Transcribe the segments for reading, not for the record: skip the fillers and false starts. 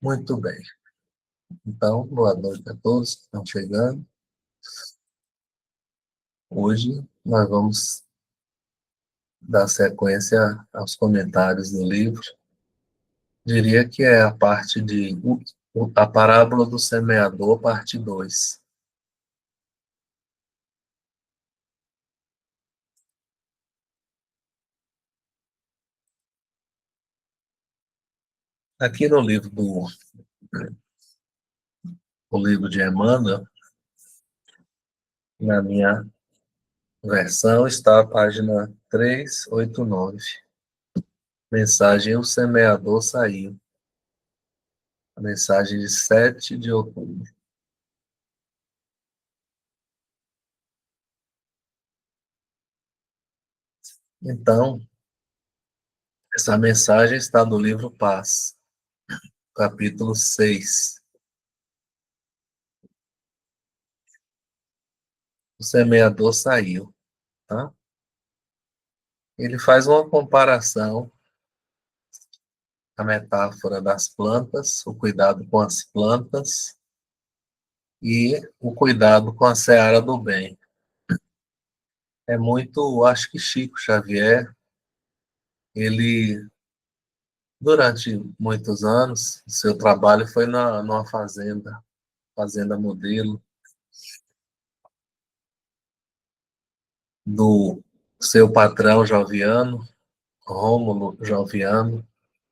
Muito bem. Então, boa noite a todos que estão chegando. Hoje nós vamos dar sequência aos comentários do livro. Diria que é a parte de a parábola do semeador, parte 2. Aqui no livro o livro de Emmanuel, na minha versão, está a página 389. Mensagem: o semeador saiu. A mensagem de 7 de outubro. Então, essa mensagem está no livro Paz, capítulo 6. O semeador saiu. Tá? Ele faz uma comparação, a metáfora das plantas, o cuidado com as plantas e o cuidado com a seara do bem. É muito, acho que Chico Xavier, ele, durante muitos anos, seu trabalho foi numa fazenda modelo, do seu patrão Joviano, Rômulo Joviano,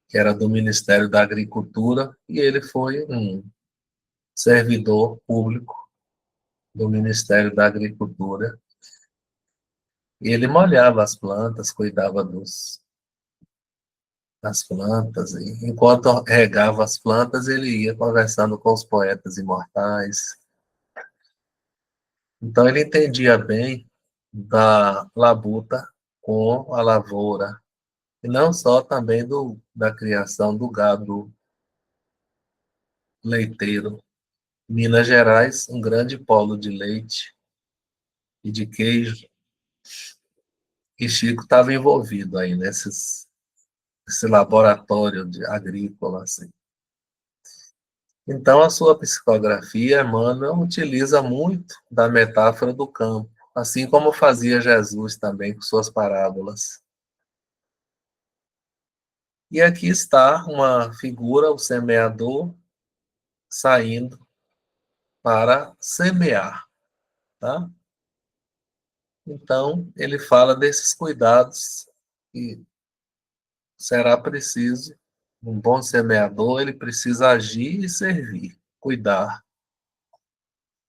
que era do Ministério da Agricultura, e ele foi um servidor público do Ministério da Agricultura. E ele molhava as plantas, cuidava das plantas, e enquanto regava as plantas, ele ia conversando com os poetas imortais. Então, ele entendia bem da labuta com a lavoura, e não só também da criação do gado leiteiro. Minas Gerais, um grande polo de leite e de queijo, e Chico estava envolvido aí nesse laboratório agrícola. Assim. Então, a sua psicografia, Emmanuel, utiliza muito da metáfora do campo, assim como fazia Jesus também com suas parábolas. E aqui está uma figura, o semeador, saindo para semear. Tá? Então, ele fala desses cuidados que será preciso, um bom semeador, ele precisa agir e servir, cuidar.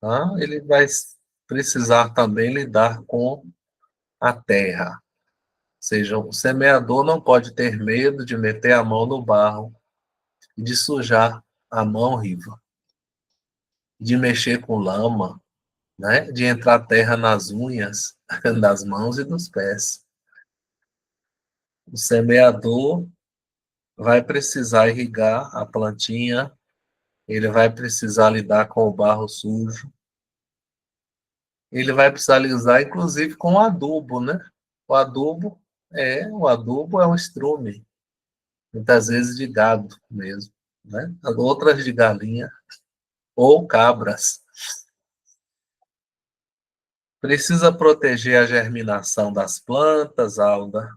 Tá? Ele vai precisar também lidar com a terra. Ou seja, o semeador não pode ter medo de meter a mão no barro e de sujar a mão, Riva, de mexer com lama, né? De entrar terra nas unhas, das mãos e dos pés. O semeador vai precisar irrigar a plantinha, ele vai precisar lidar com o barro sujo, ele vai precisar lidar, inclusive, com o adubo, né? O adubo é um estrume, muitas vezes de gado mesmo, né? Outras de galinha ou cabras. Precisa proteger a germinação das plantas, Alda.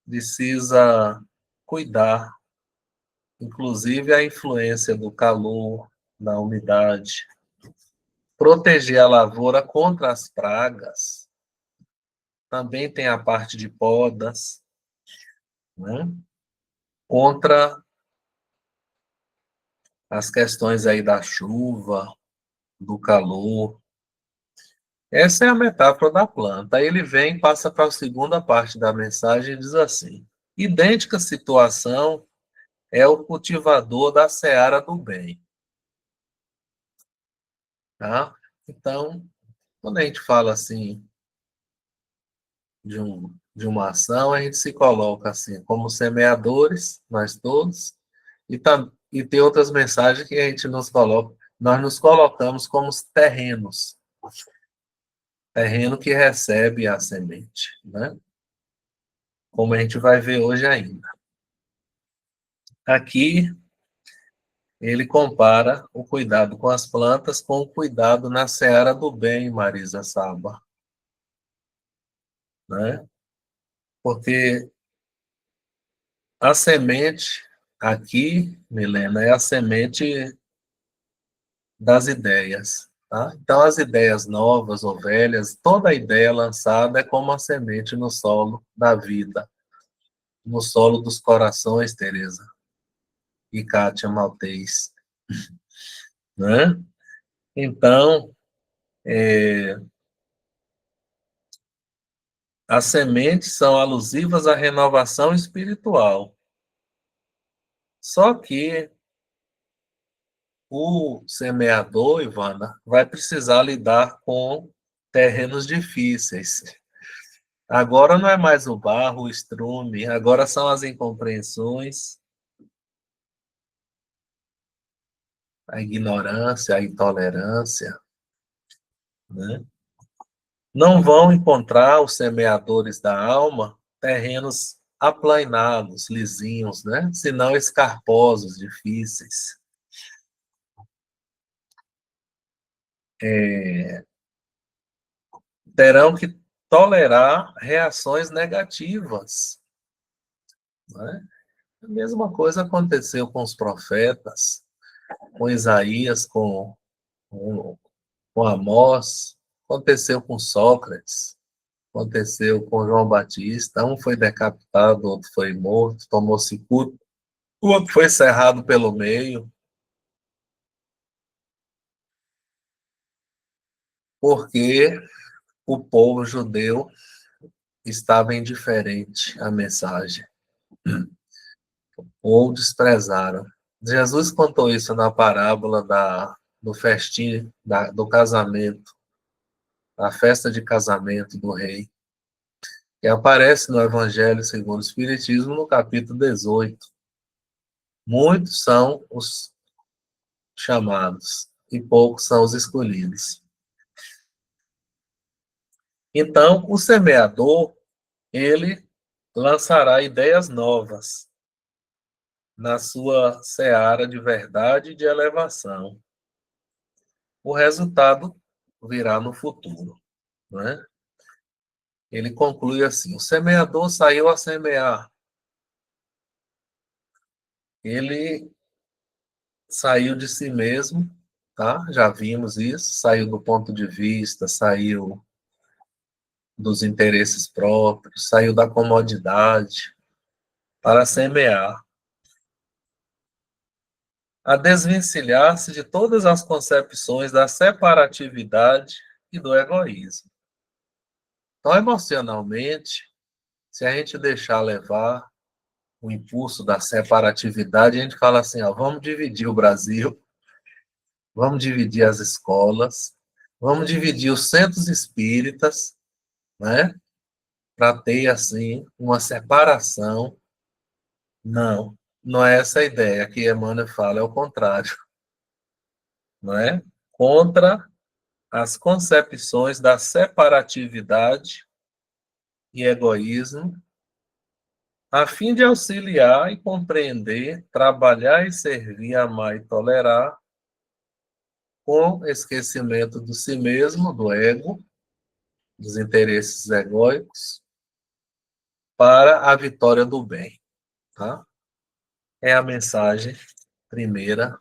Precisa cuidar, inclusive a influência do calor, da umidade. Proteger a lavoura contra as pragas. Também tem a parte de podas, né? Contra as questões aí da chuva, do calor. Essa é a metáfora da planta. Aí ele vem e passa para a segunda parte da mensagem e diz assim: idêntica situação é o cultivador da seara do bem. Tá? Então, quando a gente fala assim de uma ação, a gente se coloca assim como semeadores, nós todos, e tem outras mensagens que a gente nós nos colocamos como terrenos, terreno que recebe a semente, né? Como a gente vai ver hoje ainda. Aqui Ele compara o cuidado com as plantas com o cuidado na seara do bem, Marisa Saba, né? Porque a semente aqui, Milena, é a semente das ideias, tá? Então, as ideias novas ou velhas, toda ideia lançada é como a semente no solo da vida, no solo dos corações, Teresa e Kátia Maltês, né? Então, as sementes são alusivas à renovação espiritual. Só que o semeador, Ivana, vai precisar lidar com terrenos difíceis. Agora não é mais o barro, o estrume, agora são as incompreensões, a ignorância, a intolerância, né? Não vão encontrar os semeadores da alma terrenos aplainados, lisinhos, né? Senão escarposos, difíceis. Terão que tolerar reações negativas, né? A mesma coisa aconteceu com os profetas, com Isaías, com Amós, aconteceu com Sócrates, aconteceu com João Batista. Um foi decapitado, o outro foi morto, tomou cicuta, o outro foi cerrado pelo meio, porque o povo judeu estava indiferente à mensagem, ou desprezaram. Jesus contou isso na parábola do festim, do casamento, a festa de casamento do rei, que aparece no Evangelho segundo o Espiritismo, no capítulo 18. Muitos são os chamados e poucos são os escolhidos. Então, o semeador, ele lançará ideias novas na sua seara de verdade e de elevação. O resultado virá no futuro, né? Ele conclui assim: o semeador saiu a semear. Ele saiu de si mesmo, tá? Já vimos isso, saiu do ponto de vista, saiu dos interesses próprios, saiu da comodidade para semear, a desvencilhar-se de todas as concepções da separatividade e do egoísmo. Então, emocionalmente, se a gente deixar levar o impulso da separatividade, a gente fala assim, ó, vamos dividir o Brasil, vamos dividir as escolas, vamos dividir os centros espíritas, né? Para ter, assim, uma separação. Não, não é essa a ideia que Emmanuel fala, é o contrário, não é? Contra as concepções da separatividade e egoísmo, a fim de auxiliar e compreender, trabalhar e servir, amar e tolerar, com esquecimento do si mesmo, do ego, dos interesses egóicos, para a vitória do bem. Tá? É a mensagem primeira.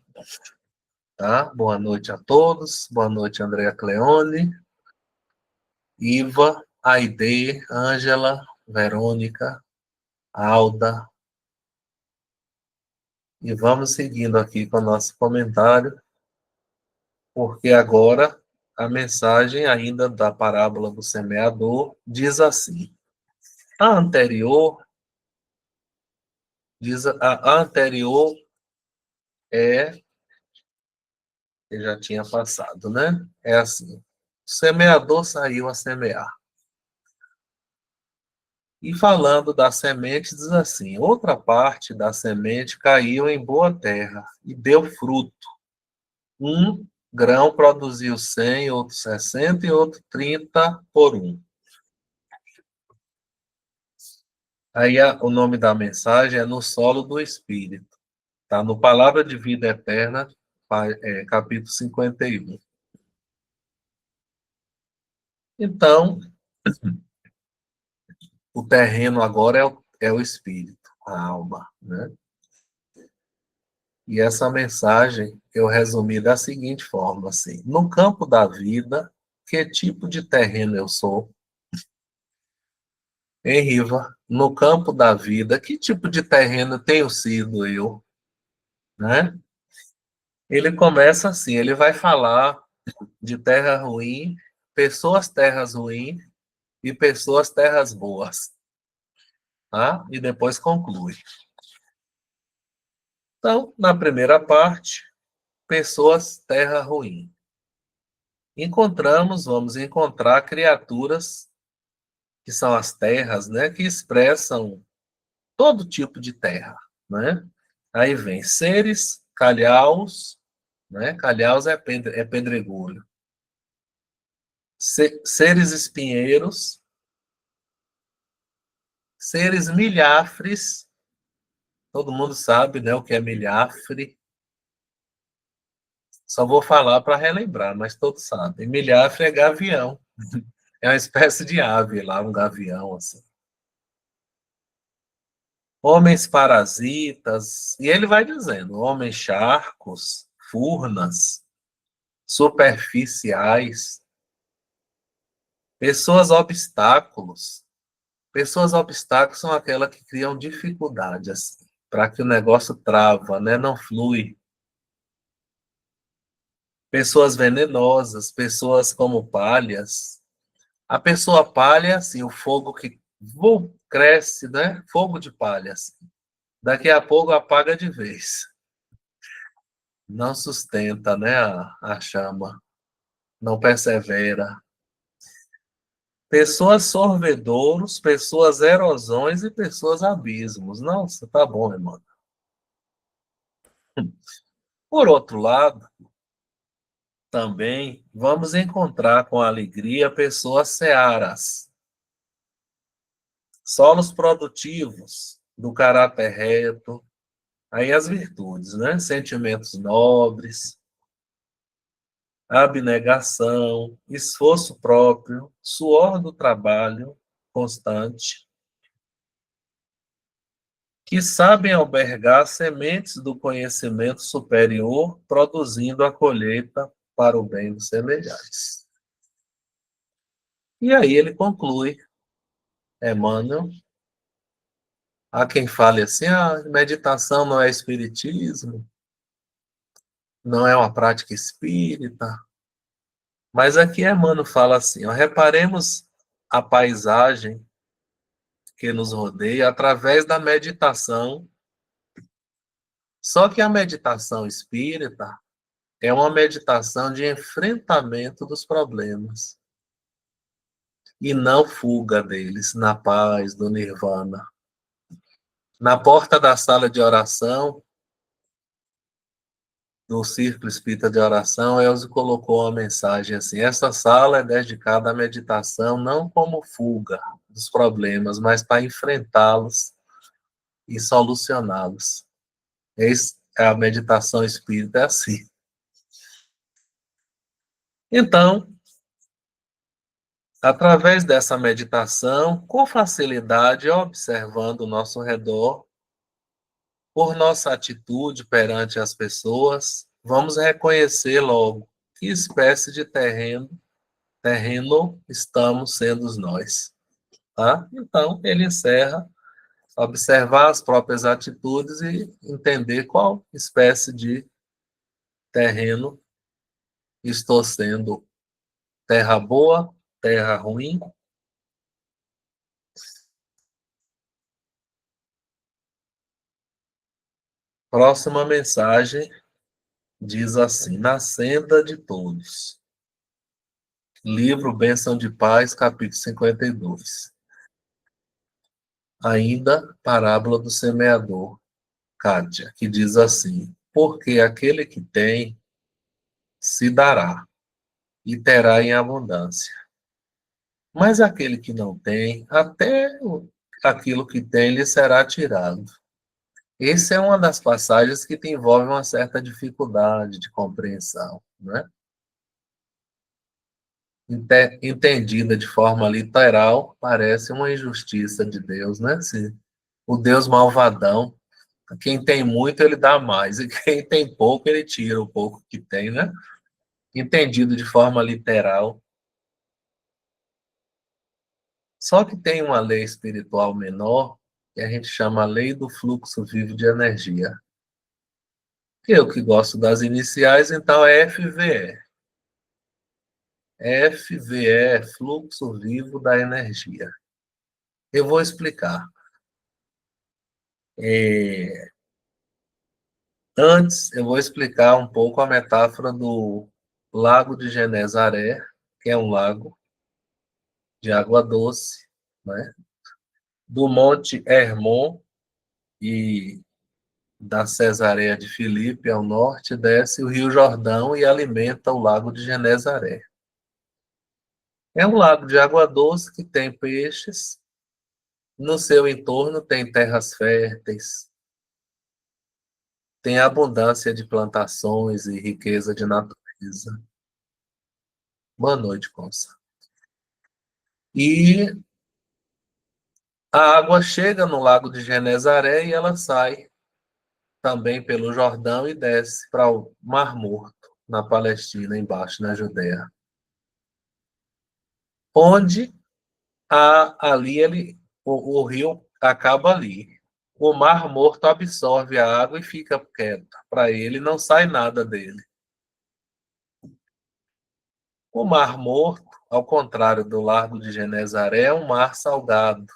Tá? Boa noite a todos. Boa noite, Andréa Cleone, Iva, Aide, Ângela, Verônica, Alda. E vamos seguindo aqui com o nosso comentário, porque agora a mensagem ainda da parábola do semeador diz assim: a anterior a anterior é, eu já tinha passado, né? É assim: o semeador saiu a semear. E falando da semente, diz assim: outra parte da semente caiu em boa terra e deu fruto. Um grão produziu 100, outro 60 e outro 30 por um. Aí o nome da mensagem é No Solo do Espírito. Está no Palavra de Vida Eterna, capítulo 51. Então, o terreno agora é o espírito, a alma, né? E essa mensagem eu resumi da seguinte forma, assim: no campo da vida, que tipo de terreno eu sou? Em Riva, no campo da vida, que tipo de terreno tenho sido eu, né? Ele começa assim, ele vai falar de terra ruim, pessoas terras ruins e pessoas terras boas, tá? E depois conclui. Então, na primeira parte, pessoas terra ruim. Vamos encontrar criaturas que são as terras, né, que expressam todo tipo de terra, né? Aí vem seres, calhaus, né? Calhaus é pedregulho. Seres espinheiros, seres milhafres, todo mundo sabe, né, o que é milhafre. Só vou falar para relembrar, mas todos sabem. Milhafre é gavião. É uma espécie de ave lá, um gavião, assim. Homens parasitas, e ele vai dizendo, homens charcos, furnas, superficiais, pessoas obstáculos. Pessoas obstáculos são aquelas que criam dificuldade, assim, para que o negócio trava, né? Não flui. Pessoas venenosas, pessoas como palhas. A pessoa palha, assim, o fogo que cresce, né? Fogo de palha, assim. Daqui a pouco apaga de vez. Não sustenta, né, a chama. Não persevera. Pessoas sorvedouros, pessoas erosões e pessoas abismos. Nossa, tá bom, irmão. Por outro lado, também vamos encontrar com alegria pessoas searas, solos produtivos, do caráter reto, aí as virtudes, né? Sentimentos nobres, abnegação, esforço próprio, suor do trabalho constante, que sabem albergar sementes do conhecimento superior, produzindo a colheita para o bem dos semelhantes. E aí ele conclui, Emmanuel, há quem fale assim, meditação não é espiritismo, não é uma prática espírita, mas aqui Emmanuel fala assim, reparemos a paisagem que nos rodeia através da meditação, só que a meditação espírita é uma meditação de enfrentamento dos problemas e não fuga deles, na paz, do nirvana. Na porta da sala de oração, no Círculo Espírita de Oração, Elzo colocou uma mensagem assim: essa sala é dedicada à meditação não como fuga dos problemas, mas para enfrentá-los e solucioná-los. A meditação espírita é assim. Então, através dessa meditação, com facilidade, observando o nosso redor, por nossa atitude perante as pessoas, vamos reconhecer logo que espécie de terreno estamos sendo nós. Tá? Então, ele encerra, observar as próprias atitudes e entender qual espécie de terreno estou sendo: terra boa, terra ruim. Próxima mensagem diz assim: na senda de todos. Livro Bênção de Paz, capítulo 52. Ainda, parábola do semeador, Kátia, que diz assim: porque aquele que tem, se dará, e terá em abundância. Mas aquele que não tem, até aquilo que tem lhe será tirado. Essa é uma das passagens que te envolve uma certa dificuldade de compreensão, né? Entendida de forma literal, parece uma injustiça de Deus, né? Se o Deus malvadão, quem tem muito, ele dá mais, e quem tem pouco, ele tira o pouco que tem, né? Entendido de forma literal. Só que tem uma lei espiritual menor, que a gente chama a lei do fluxo vivo de energia. Eu que gosto das iniciais, então é FVE. FVE é fluxo vivo da energia. Eu vou explicar. É, Antes, eu vou explicar um pouco a metáfora do Lago de Genezaré, que é um lago de água doce, né? Do Monte Hermon e da Cesareia de Filipe ao norte, desce o Rio Jordão e alimenta o Lago de Genezaré. É um lago de água doce que tem peixes, no seu entorno tem terras férteis, tem abundância de plantações e riqueza de natureza. Boa noite, Consa. E a água chega no Lago de Genezaré e ela sai também pelo Jordão e desce para o Mar Morto, na Palestina, embaixo, na Judéia. Onde o rio acaba ali. O Mar Morto absorve a água e fica quieto. Para ele não sai nada dele. O Mar Morto, ao contrário do Largo de Genezaré, é um mar salgado,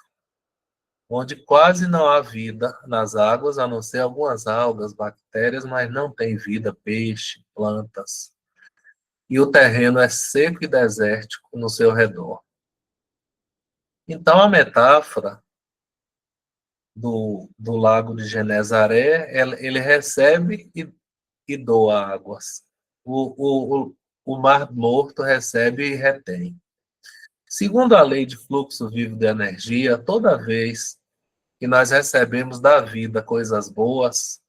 onde quase não há vida nas águas, a não ser algumas algas, bactérias, mas não tem vida, peixe, plantas. E o terreno é seco e desértico no seu redor. Então, a metáfora do Lago de Genezaré, ele recebe e doa águas. O Mar Morto recebe e retém. Segundo a lei de fluxo vivo de energia, toda vez que nós recebemos da vida coisas boas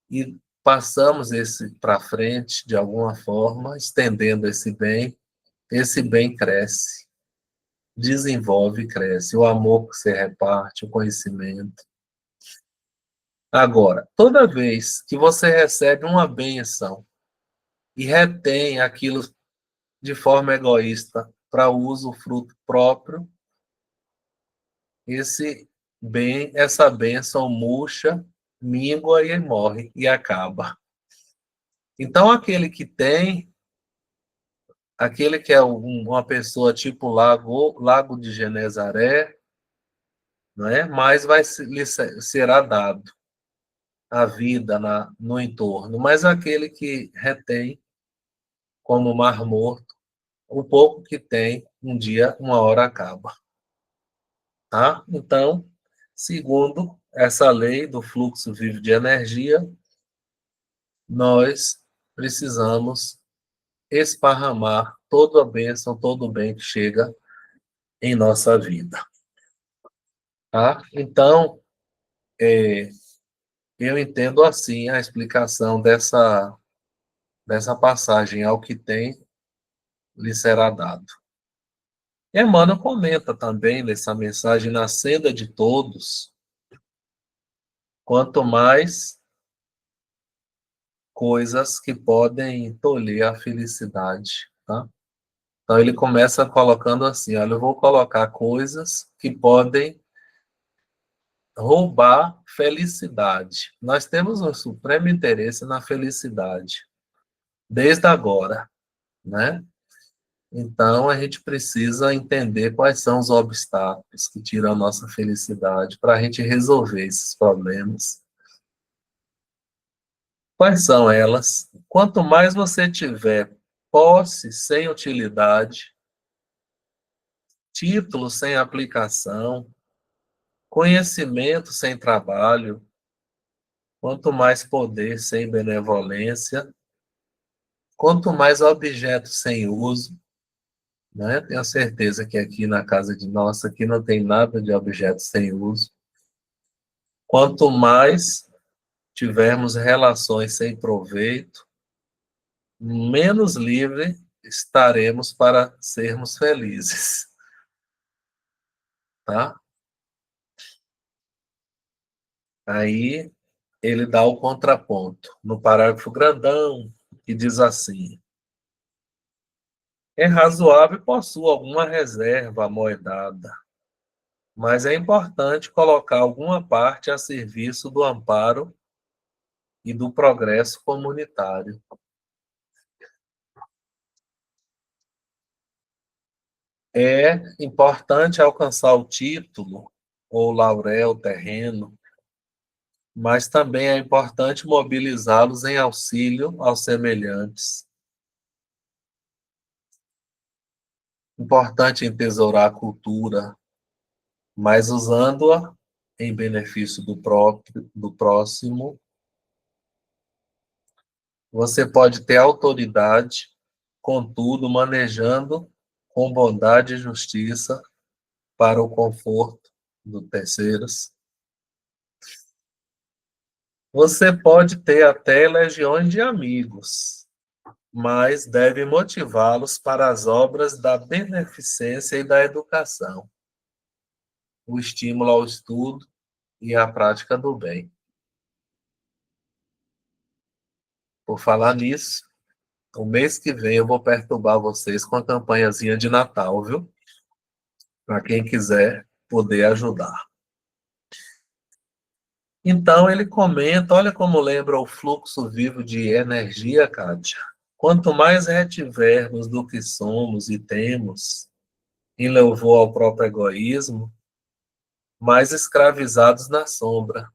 e passamos esse para frente de alguma forma, estendendo esse bem cresce, desenvolve e cresce. O amor que se reparte, o conhecimento. Agora, toda vez que você recebe uma bênção e retém aquilo de forma egoísta para uso fruto próprio, essa bênção murcha, míngua e morre e acaba. Então, aquele que é uma pessoa tipo Lago de Genezaré, né, mais lhe será dado a vida no entorno. Mas aquele que retém, como o Mar Morto, o pouco que tem, um dia, uma hora acaba. Tá? Então, segundo essa lei do fluxo vivo de energia, nós precisamos esparramar toda a bênção, todo o bem que chega em nossa vida. Tá? Então, eu entendo assim a explicação dessa passagem: ao que tem, lhe será dado. Emmanuel comenta também nessa mensagem: na senda de todos, quanto mais coisas que podem tolher a felicidade, tá? Então ele começa colocando assim: olha, eu vou colocar coisas que podem roubar felicidade. Nós temos um supremo interesse na felicidade, desde agora, né? Então a gente precisa entender quais são os obstáculos que tiram a nossa felicidade para a gente resolver esses problemas. Quais são elas? Quanto mais você tiver posse sem utilidade, título sem aplicação, conhecimento sem trabalho, quanto mais poder sem benevolência, quanto mais objeto sem uso, né? Tenho certeza que aqui na casa de nossa aqui não tem nada de objeto sem uso. Quanto mais tivermos relações sem proveito, menos livre estaremos para sermos felizes, tá? Aí ele dá o contraponto no parágrafo grandão, que diz assim: é razoável possuir alguma reserva amoedada, mas é importante colocar alguma parte a serviço do amparo e do progresso comunitário. É importante alcançar o título ou laurel terreno, mas também é importante mobilizá-los em auxílio aos semelhantes. Importante entesourar a cultura, mas usando-a em benefício do próximo. Você pode ter autoridade, contudo, manejando com bondade e justiça para o conforto dos terceiros. Você pode ter até legiões de amigos, mas deve motivá-los para as obras da beneficência e da educação, o estímulo ao estudo e à prática do bem. Por falar nisso, o mês que vem eu vou perturbar vocês com a campanhazinha de Natal, viu? Para quem quiser poder ajudar. Então ele comenta, olha como lembra o fluxo vivo de energia, Kátia. Quanto mais retivermos do que somos e temos, em louvor ao próprio egoísmo, mais escravizados na sombra,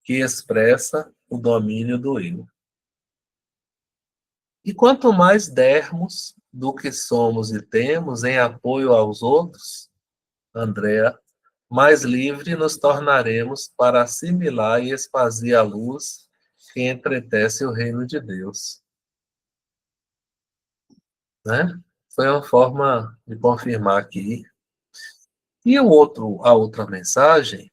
que expressa o domínio do eu. E quanto mais dermos do que somos e temos em apoio aos outros, Andréa, mais livre nos tornaremos para assimilar e esparzir a luz que entretece o reino de Deus. Né? Foi uma forma de confirmar aqui. E a outra mensagem,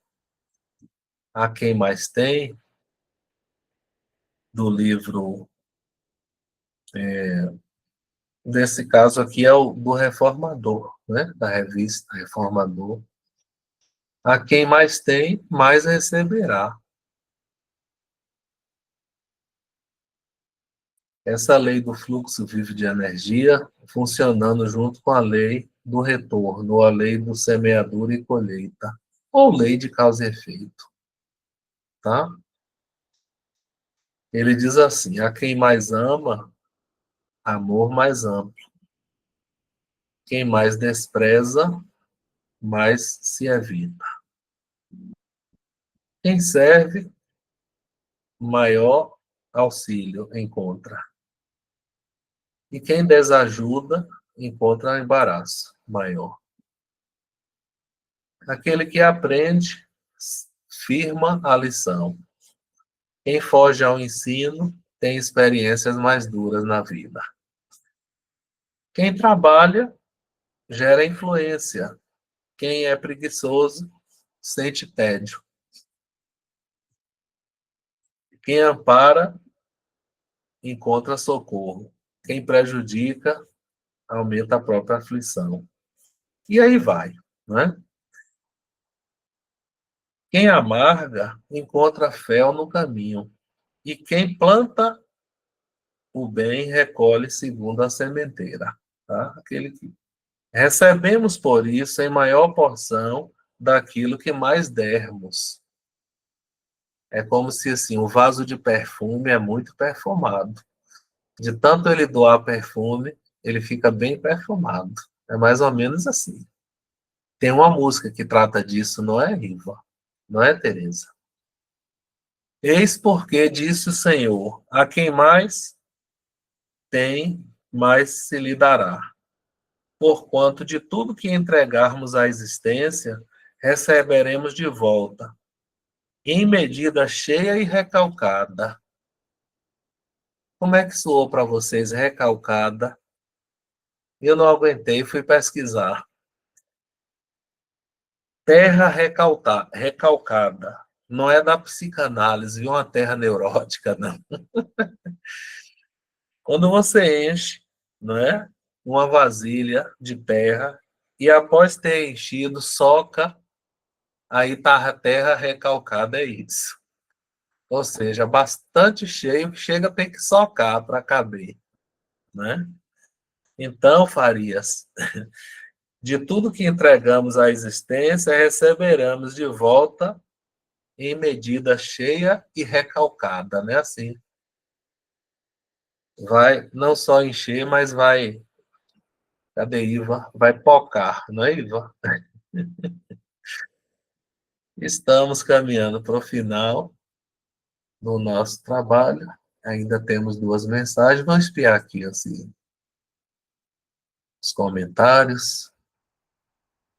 a quem mais tem, do livro, desse caso aqui é o do Reformador, né? Da revista Reformador. A quem mais tem, mais receberá. Essa lei do fluxo vivo de energia funcionando junto com a lei do retorno, ou a lei do semeadura e colheita, ou lei de causa e efeito, tá? Ele diz assim: a quem mais ama, amor mais amplo. Quem mais despreza, mais se evita. Quem serve, maior auxílio encontra. E quem desajuda, encontra embaraço maior. Aquele que aprende, firma a lição. Quem foge ao ensino, tem experiências mais duras na vida. Quem trabalha, gera influência. Quem é preguiçoso, sente tédio. Quem ampara, encontra socorro. Quem prejudica, aumenta a própria aflição. E aí vai, né? Quem amarga, encontra fel no caminho. E quem planta o bem, recolhe segundo a sementeira. Tá? Aquele que recebemos, por isso, em maior porção daquilo que mais dermos. É como se, assim, o vaso de perfume é muito perfumado. De tanto ele doar perfume, ele fica bem perfumado. É mais ou menos assim. Tem uma música que trata disso, não é, Riva? Não é, Teresa? Eis porque disse o Senhor: a quem mais tem, mais se lhe dará. Porquanto de tudo que entregarmos à existência, receberemos de volta, em medida cheia e recalcada. Como é que soou para vocês recalcada? Eu não aguentei, fui pesquisar. Terra recalcada. Não é da psicanálise, viu? Uma terra neurótica, não. Quando você enche, não é? Uma vasilha de terra e após ter enchido, soca, aí tá a terra recalcada, é isso. Ou seja, bastante cheio, chega a ter que socar para caber, né? Então, Farias, de tudo que entregamos à existência, receberemos de volta em medida cheia e recalcada, né? Assim, vai não só encher, mas vai, cadê Iva? Vai pocar, não é, Iva? Estamos caminhando para o final do nosso trabalho. Ainda temos duas mensagens. Vamos espiar aqui assim, os comentários,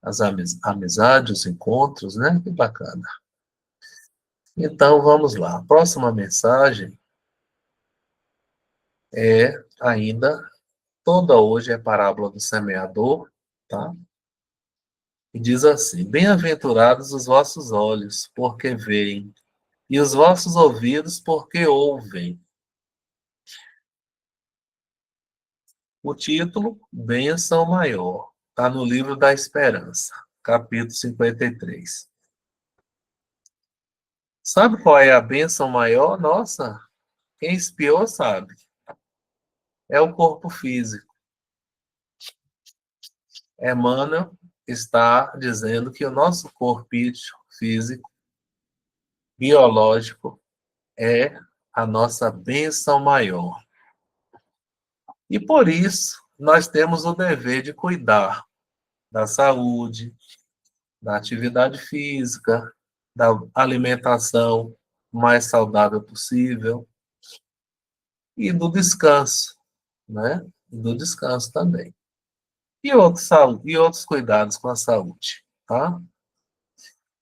as amizades, os encontros, né? Que bacana. Então, vamos lá. A próxima mensagem é ainda, toda hoje é parábola do semeador, tá? E diz assim: Bem-aventurados os vossos olhos, porque veem, e os vossos ouvidos, porque ouvem. O título, Bênção Maior, está no livro da Esperança, capítulo 53. Sabe qual é a bênção maior? Nossa, quem espiou sabe. É o corpo físico. Emmanuel está dizendo que o nosso corpo físico, biológico, é a nossa bênção maior. E por isso, nós temos o dever de cuidar da saúde, da atividade física, da alimentação mais saudável possível e do descanso, né? E do descanso também. E outros cuidados com a saúde, tá?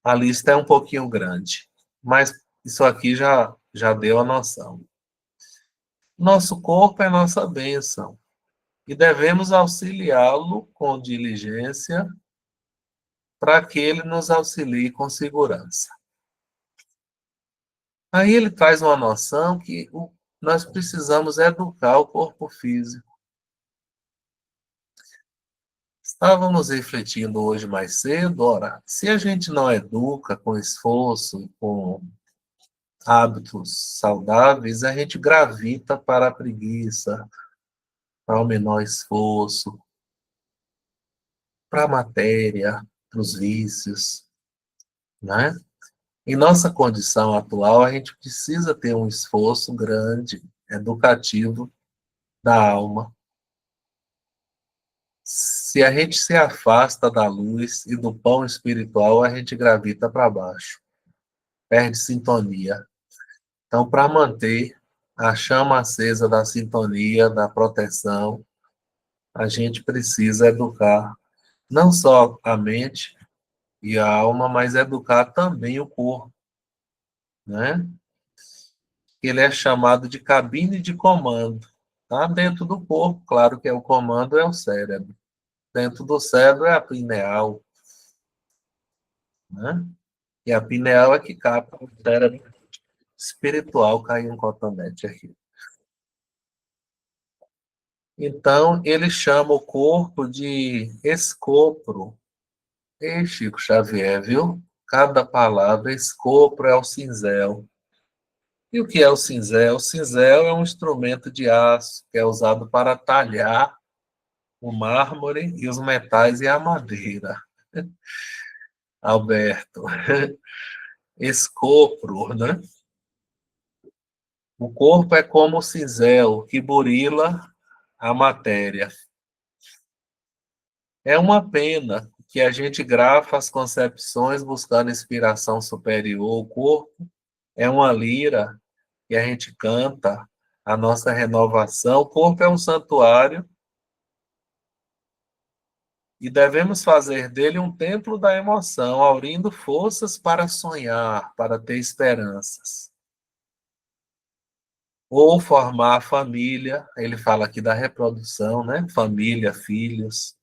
A lista é um pouquinho grande, mas isso aqui já deu a noção. Nosso corpo é nossa bênção e devemos auxiliá-lo com diligência para que ele nos auxilie com segurança. Aí ele traz uma noção que nós precisamos educar o corpo físico. Estávamos refletindo hoje mais cedo, ora, se a gente não educa com esforço, com hábitos saudáveis, a gente gravita para a preguiça, para o menor esforço, para a matéria, para os vícios, né? Em nossa condição atual, a gente precisa ter um esforço grande, educativo da alma. Se a gente se afasta da luz e do pão espiritual, a gente gravita para baixo, perde sintonia. Então, para manter a chama acesa da sintonia, da proteção, a gente precisa educar não só a mente e a alma, mas educar também o corpo, né? Ele é chamado de cabine de comando. Tá dentro do corpo, claro que o comando é o cérebro. Dentro do cérebro é a pineal, né? E a pineal é que capta o cérebro espiritual, caiu um cotonete aqui. Então, ele chama o corpo de escopro. Ei, Chico Xavier, viu? Cada palavra, escopro é o cinzel. E o que é o cinzel? O cinzel é um instrumento de aço que é usado para talhar o mármore e os metais e a madeira. Alberto, escopro, né? O corpo é como o cinzel que burila a matéria. É uma pena que a gente grafa as concepções buscando inspiração superior. O corpo é uma lira que a gente canta a nossa renovação. O corpo é um santuário e devemos fazer dele um templo da emoção, aurindo forças para sonhar, para ter esperanças. Ou formar família, ele fala aqui da reprodução, né? Família, filhos.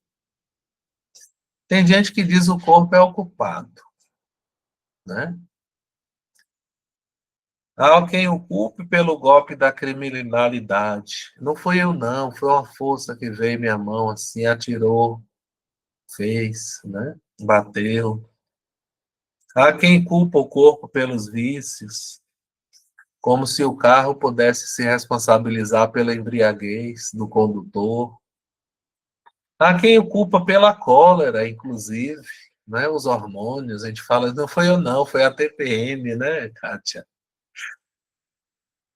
Tem gente que diz o corpo é ocupado, né? Há quem o culpe pelo golpe da criminalidade. Não fui eu, não. Foi uma força que veio em minha mão, assim, atirou, fez, né? Bateu. Há quem culpa o corpo pelos vícios, como se o carro pudesse se responsabilizar pela embriaguez do condutor. Há quem o culpa pela cólera, inclusive, né? Os hormônios. A gente fala, não foi eu, não, foi a TPM, né, Kátia?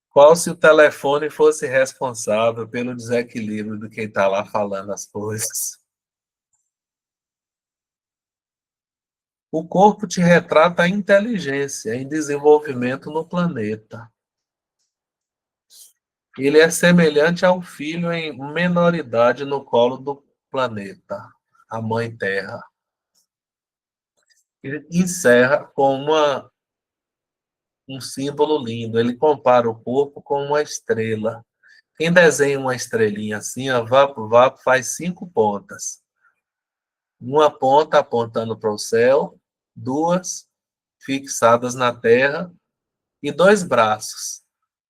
Qual se o telefone fosse responsável pelo desequilíbrio de quem está lá falando as coisas? O corpo te retrata a inteligência em desenvolvimento no planeta. Ele é semelhante ao filho em menoridade no colo do planeta, a Mãe Terra. Ele encerra com um símbolo lindo. Ele compara o corpo com uma estrela. Quem desenha uma estrelinha assim, a vapo, vapo faz 5 pontas. Uma ponta apontando para o céu, duas fixadas na terra e dois braços,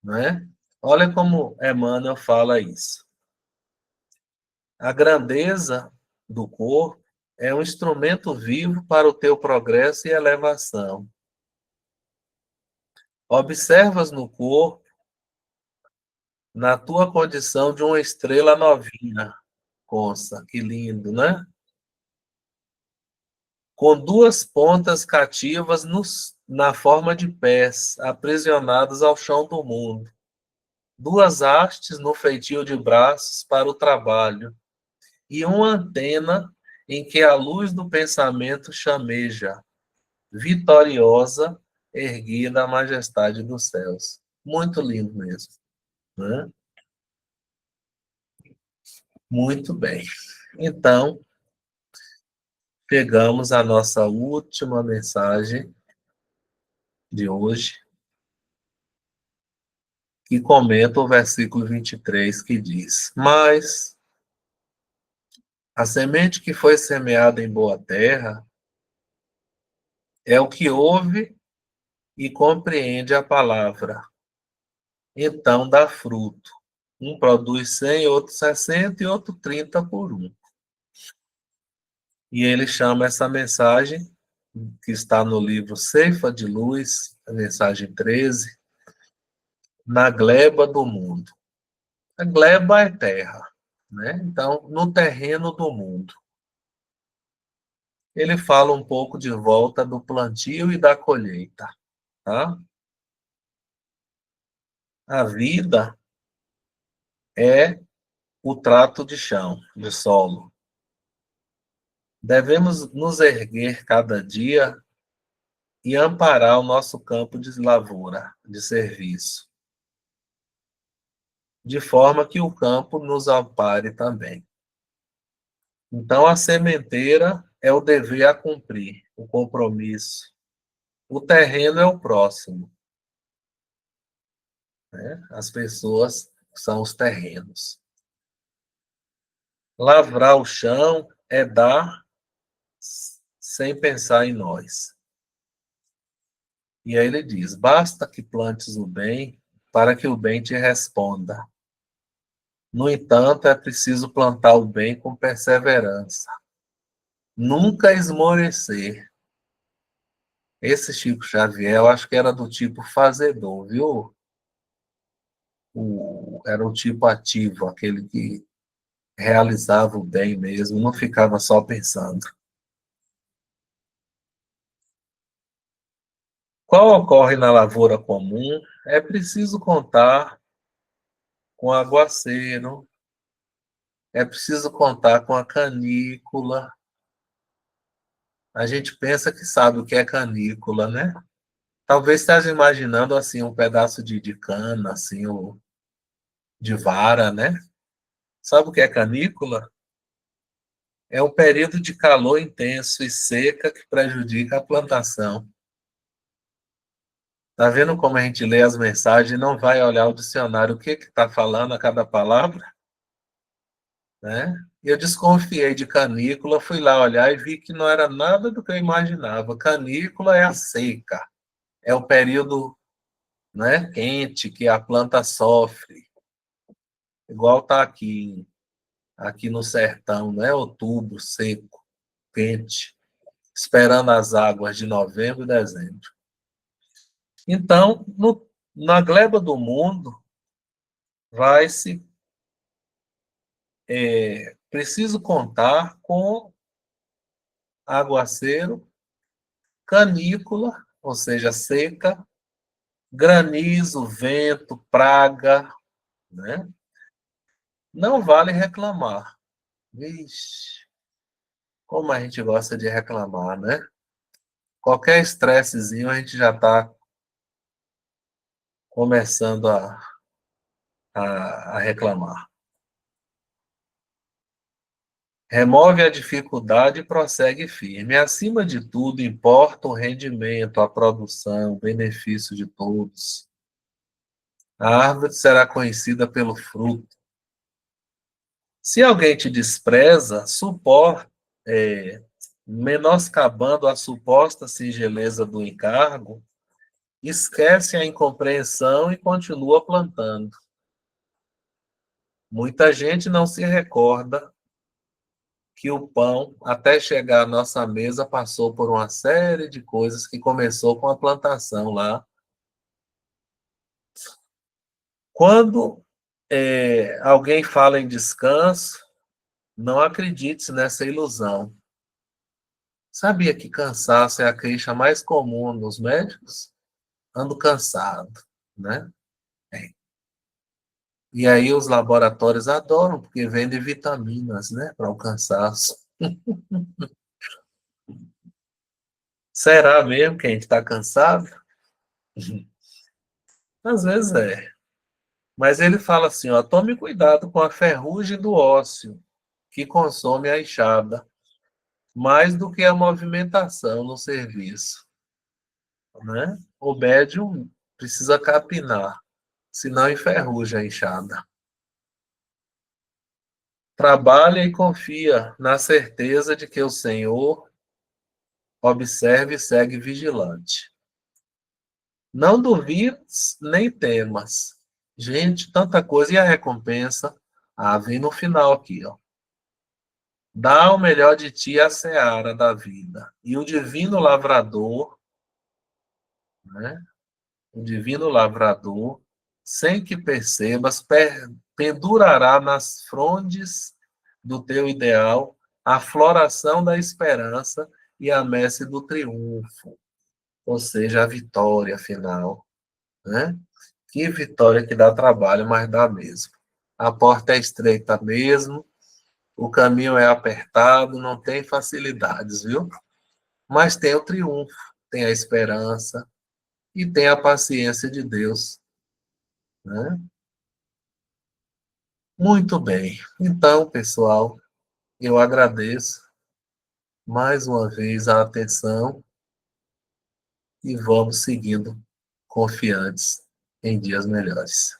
né? Olha como Emmanuel fala isso. A grandeza do corpo é um instrumento vivo para o teu progresso e elevação. Observas no corpo, na tua condição de uma estrela novinha, Consa, que lindo, né? Com duas pontas cativas na forma de pés, aprisionados ao chão do mundo. Duas hastes no feitio de braços para o trabalho, e uma antena em que a luz do pensamento chameja, vitoriosa, erguida à majestade dos céus. Muito lindo mesmo, né? Muito bem. Então, chegamos à nossa última mensagem de hoje, que comenta o versículo 23, que diz: Mas a semente que foi semeada em boa terra é o que ouve e compreende a palavra. Então dá fruto. Um produz 100, outro 60 e outro 30 por um. E ele chama essa mensagem, que está no livro Ceifa de Luz, a mensagem 13, na gleba do mundo. A gleba é terra, né? Então, no terreno do mundo. Ele fala um pouco de volta do plantio e da colheita, tá? A vida é o trato de chão, de solo. Devemos nos erguer cada dia e amparar o nosso campo de lavoura, de serviço, de forma que o campo nos ampare também. Então, a sementeira é o dever a cumprir, o compromisso. O terreno é o próximo, né? As pessoas são os terrenos. Lavrar o chão é dar sem pensar em nós. E aí ele diz: basta que plantes o bem para que o bem te responda. No entanto, é preciso plantar o bem com perseverança. Nunca esmorecer. Esse Chico Xavier, eu acho que era do tipo fazedor, viu? Era o tipo ativo, aquele que realizava o bem mesmo, não ficava só pensando. Qual ocorre na lavoura comum, é preciso contar com aguaceiro, é preciso contar com a canícula. A gente pensa que sabe o que é canícula, né? Talvez esteja imaginando assim um pedaço de cana, assim, ou de vara, né? Sabe o que é canícula? É um período de calor intenso e seca que prejudica a plantação. Tá vendo como a gente lê as mensagens e não vai olhar o dicionário, o que está falando a cada palavra? né? Eu desconfiei de canícula, fui lá olhar e vi que não era nada do que eu imaginava. Canícula é a seca, é o período, né, quente que a planta sofre, igual está aqui no sertão, né? Outubro seco, quente, esperando as águas de novembro e dezembro. Então, na gleba do mundo, vai-se preciso contar com aguaceiro, canícula, ou seja, seca, granizo, vento, praga, né? Não vale reclamar. Vixe, como a gente gosta de reclamar, né? Qualquer estressezinho a gente já está começando a reclamar. Remove a dificuldade e prossegue firme. Acima de tudo, importa o rendimento, a produção, o benefício de todos. A árvore será conhecida pelo fruto. Se alguém te despreza, menoscabando a suposta singeleza do encargo, esquece a incompreensão e continua plantando. Muita gente não se recorda que o pão, até chegar à nossa mesa, passou por uma série de coisas que começou com a plantação lá. Quando alguém fala em descanso, não acredite nessa ilusão. Sabia que cansaço é a queixa mais comum nos médicos? Ando cansado, né? E aí os laboratórios adoram, porque vendem vitaminas, né, para o cansaço. Será mesmo que a gente está cansado? Às vezes é. Mas ele fala assim, ó, tome cuidado com a ferrugem do ósseo, que consome a enxada, mais do que a movimentação no serviço, né? O médium precisa capinar, senão enferruja a enxada. Trabalha e confia na certeza de que o Senhor observe e segue vigilante. Não duvides nem temas. Gente, tanta coisa. E a recompensa? Ah, vem no final aqui, ó. Dá o melhor de ti à seara da vida. E o divino lavrador, né? O divino lavrador, sem que percebas, pendurará nas frondes do teu ideal a floração da esperança e a messe do triunfo, ou seja, a vitória final, né? Que vitória que dá trabalho, mas dá mesmo. A porta é estreita mesmo, o caminho é apertado, não tem facilidades, viu? Mas tem o triunfo, tem a esperança e tem a paciência de Deus, né? Muito bem. Então, pessoal, eu agradeço mais uma vez a atenção e vamos seguindo confiantes em dias melhores.